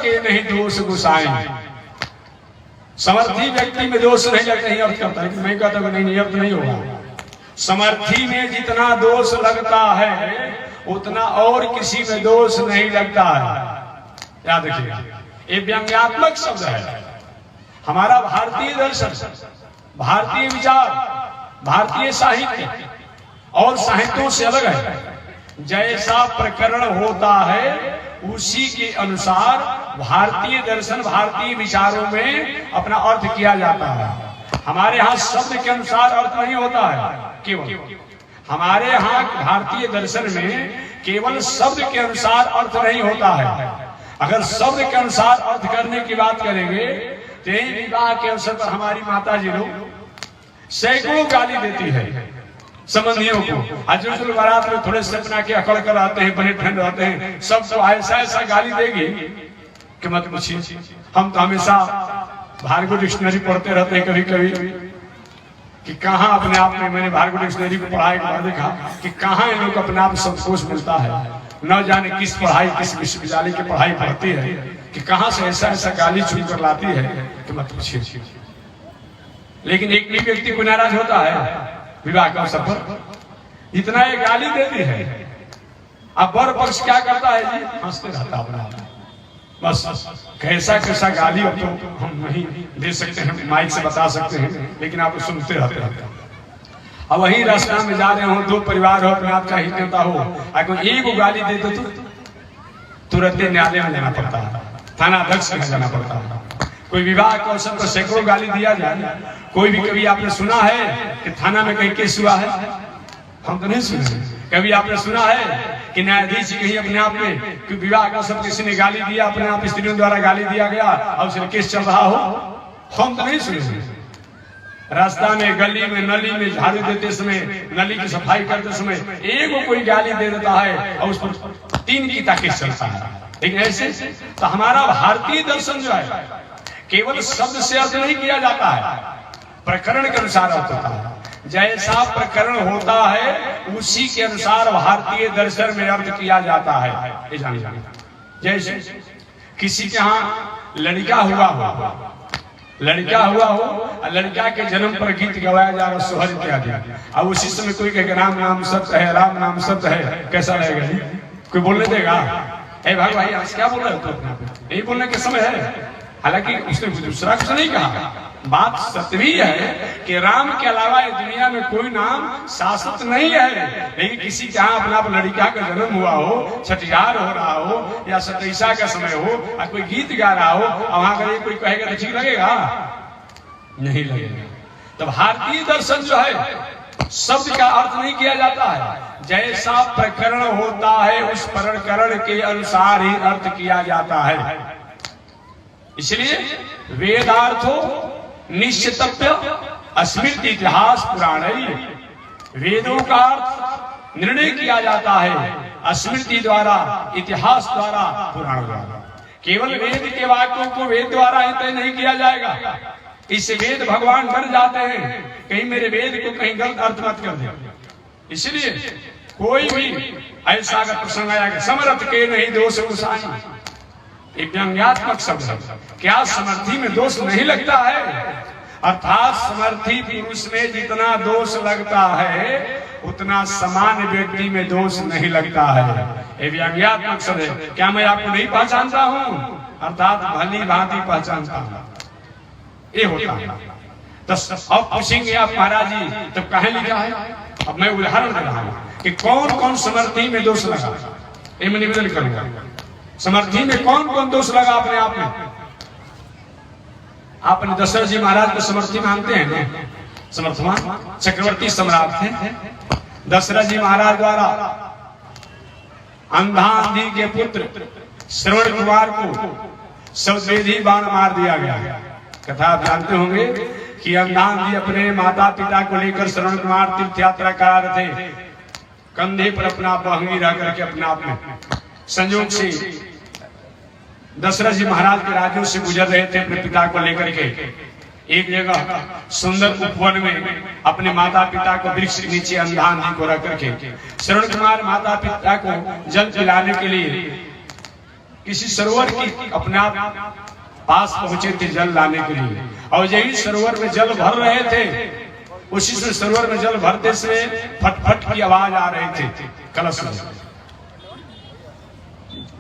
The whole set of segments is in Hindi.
के नहीं दोष गुसाएं। समर्थी व्यक्ति में दोष नहीं लगता, ही अर्थ करता है कि मैं कहता हूं नहीं, अर्थ नहीं होगा। समर्थी में जितना दोष लगता है उतना और किसी में दोष नहीं लगता है। याद रखिएगा, ये व्यंग्यात्मक शब्द है। हमारा भारतीय दर्शन, भारतीय विचार, भारतीय साहित्य और साहित्यों से अलग है। जैसा प्रकरण होता है उसी के अनुसार भारतीय दर्शन, भारतीय विचारों में अपना अर्थ किया जाता है। हमारे यहाँ शब्द के अनुसार अर्थ नहीं होता है केवल, हमारे यहाँ भारतीय दर्शन में केवल शब्द के अनुसार अर्थ नहीं होता है। अगर शब्द के अनुसार अर्थ करने की बात करेंगे तो विवाह के अवसर पर हमारी माता जी लोग सैकड़ों गाली देती है संबंधियों को। आज जो बारात में थोड़े से अपना के अकड़ कर आते हैं, बने ठंड रहते हैं, सबको ऐसा ऐसा गाली देगी कि मत पूछिए। हम तो हमेशा भार्गव डिक्शनरी पढ़ते रहते हैं कभी कभी कि कहाँ अपने आप में, मैंने भार्गव डिक्शनरी को पढ़ाई के बाद देखा कि कहाँ इन लोग अपने आप संतोष मिलता है। न जाने किस पढ़ाई, किस विश्वविद्यालय की पढ़ाई पढ़ती है कि कहाँ से ऐसा ऐसा गाली चुन कर लाती है कि मत पूछिए। लेकिन एक भी व्यक्ति को नाराज होता है विवाह का अवसर पर, इतना ये गाली देती है। अब वर पक्ष क्या करता है जी, हंसते रहता अपना बस। कैसा कैसा गाली अब तो हम नहीं दे सकते हैं, माइक से बता सकते हैं, लेकिन आप सुनते रहते हैं। अब वही रास्ता में जा रहे हो, दो परिवार हो, अपने आप का हित नेता हो, अगर एक गाली दे दो तो तुरंत न्यायालय में जाना पड़ता है, थाना अध्यक्ष में जाना पड़ता है। कोई विवाह के अवसर पर सैकड़ों गाली दिया जाए। कोई भी कभी आपने सुना है कि थाना में कहीं केस हुआ है? हम तो नहीं सुने। कभी आपने सुना है कि न्यायाधीश कहीं अपने आप में कि विवाह का अवसर किसी ने गाली दिया, अपने आप स्त्रियों द्वारा गाली दिया गया और उसमें केस चल रहा हो? हम तो नहीं सुने। रास्ता में, गली में, नली में झाड़ू देते समय, नली की सफाई करते समय एक कोई गाली दे देता है और उस पर 3 की केस चलता है। लेकिन ऐसे तो हमारा भारतीय दर्शन जो है केवल शब्द से अर्थ नहीं किया जाता है, प्रकरण के अनुसार अर्थ होता है। जैसा प्रकरण होता है उसी के अनुसार भारतीय दर्शन में अर्थ किया जाता है। ये जानिए, जैसे किसी के यहाँ लड़का हुआ हो, लड़का के जन्म पर गीत गवाया जा रहा, सोहर इत्यादि। अब उसी समय कोई कहेगा राम नाम सत्य है, राम नाम सत्य है, कैसा लगेगा जी? कोई बोलने देगा? ए भाई आज क्या बोल रहे हो? तो यही बोलने के समय है। हालांकि उसने दूसरा कुछ नहीं कहा। बात सत्य भी है कि राम के अलावा इस दुनिया में कोई नाम शाश्वत नहीं है। लेकिन किसी के यहाँ अपना लड़का का जन्म हुआ हो, छठियार हो रहा हो या सतैसा का समय हो और कोई गीत गा रहा हो और वहां अगर कोई कहेगा तो ठीक लगेगा? नहीं लगेगा। तो भारतीय दर्शन जो है शब्द का अर्थ नहीं किया जाता है। जैसा प्रकरण होता है उस प्रकरण के अनुसार ही अर्थ किया जाता है। इसलिए वेदार्थो निश्चितव्य स्मृति इतिहास पुराण। वेदों का अर्थ निर्णय किया जाता है स्मृति द्वारा, इतिहास द्वारा, पुराण द्वारा। केवल वेद के वाक्यों को वेद द्वारा ही तय नहीं किया जाएगा। इससे वेद भगवान डर जाते हैं कहीं मेरे वेद को कहीं गलत अर्थ मत कर दे। इसलिए कोई भी ऐसा अगर प्रसंग आया कि समर्थ के नहीं दोष गुसाई, एक व्यंग्यात्मक शब्द है। क्या समर्थी में दोष नहीं लगता है? अर्थात समर्थी पुरुष में जितना दोष लगता है उतना सामान्य व्यक्ति में दोष नहीं लगता है। ये व्यंग्यात्मक शब्द है। क्या मैं आपको नहीं पहचानता हूँ? अर्थात भली भांति पहचानता हूँ, ये होता है। तो अब पूछेंगे आप महाराज जी तो कहे लिखा है? अब मैं उदाहरण दे रहा हूँ कि कौन कौन समर्थी में दोष लगा। ये मैं निवेदन करूंगा, समर्थी में कौन कौन दोष लगा अपने आप में। आपने दशरथ जी महाराज को समर्थी मानते हैं ना? समर्थमान चक्रवर्ती सम्राट थे। दशरथ जी महाराज द्वारा अंधांधी के पुत्र श्रवण कुमार को शब्दवेदी बाण मार दिया गया। कथा आप जानते होंगे कि अंधांधी अपने माता पिता को लेकर श्रवण कुमार तीर्थ यात्रा करा रहे थे। कंधे पर अपना बहंगी रह करके अपने आप में संयोग से दशरथ जी महाराज के राज्यों से गुजर रहे थे अपने पिता को लेकर के। एक जगह सुंदर उपवन में अपने माता पिता को वृक्ष के नीचे अंधांधी को रख करके श्रवण कुमार माता पिता को जल पिलाने के लिए किसी सरोवर की अपने आप पास पहुंचे थे जल लाने के लिए, और यही सरोवर में जल भर रहे थे, उसी से सरोवर में जल भरते से फटफट की आवाज आ रही थी कलश में।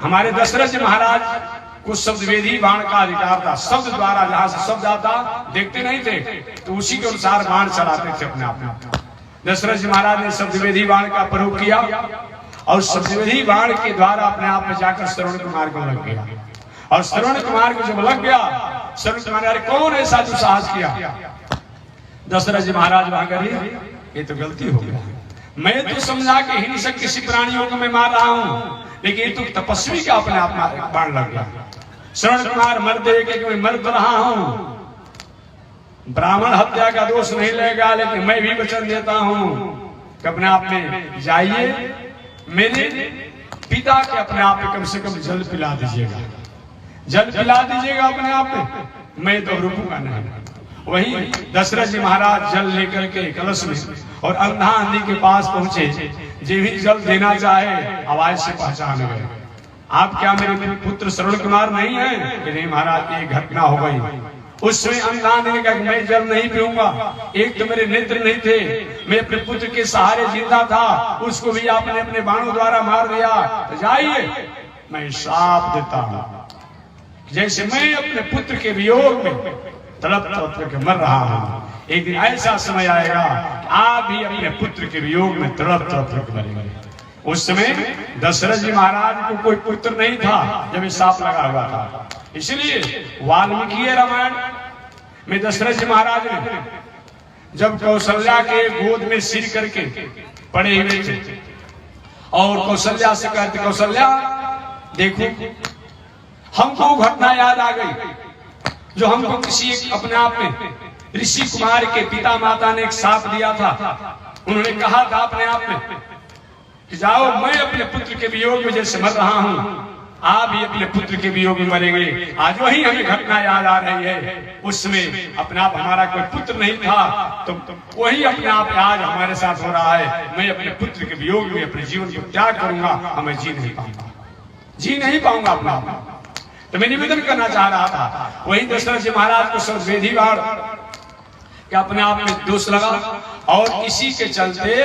हमारे दशरथ जी महाराज को शब्दवेदी बाण का अधिकार था, शब्द द्वारा जहां से शब्द आता देखते नहीं थे तो उसी के अनुसार बाण चलाते थे अपने आप में। दशरथ जी महाराज ने शब्दवेदी बाण का प्रयोग किया और शब्दवेदी बाण के द्वारा अपने आप में जाकर श्रवण कुमार को लग गया, और श्रवण कुमार को जब लग गया, श्रवण कुमार अरे कौन ऐसा जो साहस किया? दशरथ जी महाराज वहां गए, ये तो गलती हो गया, मैं तो समझा कि हिंसक किसी प्राणियों को मैं मार रहा हूं, लेकिन ये तो तपस्वी का अपने आप में बाण लग गया। श्रवण कुमार मर दे कि मैं मर तो रहा हूं, ब्राह्मण हत्या का दोष नहीं लगेगा, लेकिन मैं भी वचन देता हूं कि अपने आप में जाइए, मेरे पिता के अपने आप में कम से कम जल पिला दीजिएगा, जल पिला दीजिएगा अपने आप में, मैं तो रुकूंगा नहीं। वहीं दशरथ जी महाराज जल लेकर के कलश में और अंधा आंधी के पास पहुंचे, जो भी जल देना चाहे आवाज से पहचान गए, आप क्या मेरे पुत्र श्रवण कुमार नहीं है? कि नहीं महाराज, ये घटना हो गई। उसमें अंधा ने कहा मैं जल नहीं पीऊंगा, एक तो मेरे नेत्र नहीं थे, मैं अपने पुत्र के सहारे जिंदा था, उसको भी आपने अपने बाणों द्वारा मार दिया, तो जाइए मैं श्राप देता हूं, जैसे मैं अपने पुत्र के वियोग में तड़प तड़प करके मर रहा हूं, एक दिन ऐसा समय आएगा आप भी अपने पुत्र के वियोग में तड़प तड़प करके मरेंगे। उस समय दशरथ जी महाराज को कोई पुत्र नहीं था जब ये सांप लगा हुआ था, इसलिए वाल्मीकि रामायण में दशरथ जी महाराज ने जब कौशल्या के गोद में सिर करके पड़े हुए थे और कौशल्या से कहते, कौशल्या देखो हमको घटना याद आ गई जो हमको किसी एक अपने आप में ऋषि कुमार के पिता माता ने एक साप दिया था, उन्होंने कहा था अपने आप में कि जाओ मैं अपने पुत्र के वियोग में जैसे मर रहा हूं, आप भी अपने पुत्र के वियोग में मरेंगे। आज वही हमें घटना याद आ रही है, उसमें अपने आप हमारा कोई पुत्र नहीं था, तो वही अपने आप आज हमारे साथ हो रहा है, मैं अपने पुत्र के वियोग में अपने जीवन को त्याग करूंगा, हमें जी नहीं पाऊंगा, जी नहीं पाऊंगा अपना आप। तो मैं निवेदन करना चाह रहा था, वही दशरथ जी महाराज को शब्दवेदी बाण क्या अपने आप में दोष लगा, और इसी के चलते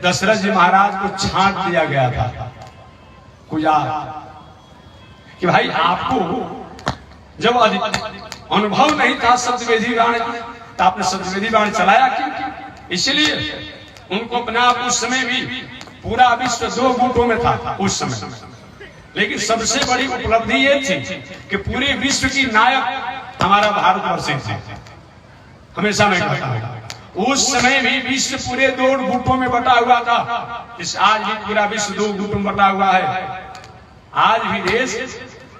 दशरथ जी महाराज को छांट दिया गया था कुजा कि भाई आपको जब अनुभव नहीं था शब्दवेदी बाण, तो आपने शब्दवेदी बाण चलाया क्यों? इसलिए उनको अपने आप उस समय भी पूरा विश्व 2 गुटों में था उस समय, लेकिन सबसे बड़ी उपलब्धि ये थी कि पूरे विश्व की नायक हमारा भारतवर्ष था। हमेशा मैं कहता हूं उस समय भी विश्व पूरे 2 गुटों में बटा हुआ था, इस आज भी पूरा विश्व 2 गुटों में बटा हुआ है। आज भी देश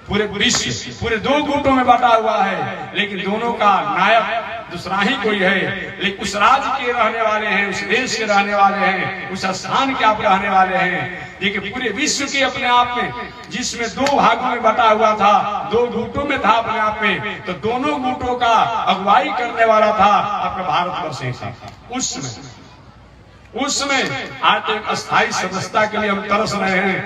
पूरे विश्व पूरे 2 गुटों में बटा हुआ है, लेकिन दोनों का नायक दूसरा ही कोई है, लेकिन उस राज्य के रहने वाले हैं, उस देश के रहने वाले हैं, उस स्थान के आप रहने वाले हैं। देखिए पूरे विश्व के अपने आप में जिसमें 2 भागों में बटा हुआ था, 2 गुटों में था अपने आप में, तो दोनों गुटों का अगुवाई करने वाला था आपका भारतवर्ष था उस समय। आज तो एक अस्थायी सदस्यता के लिए हम तरस रहे हैं।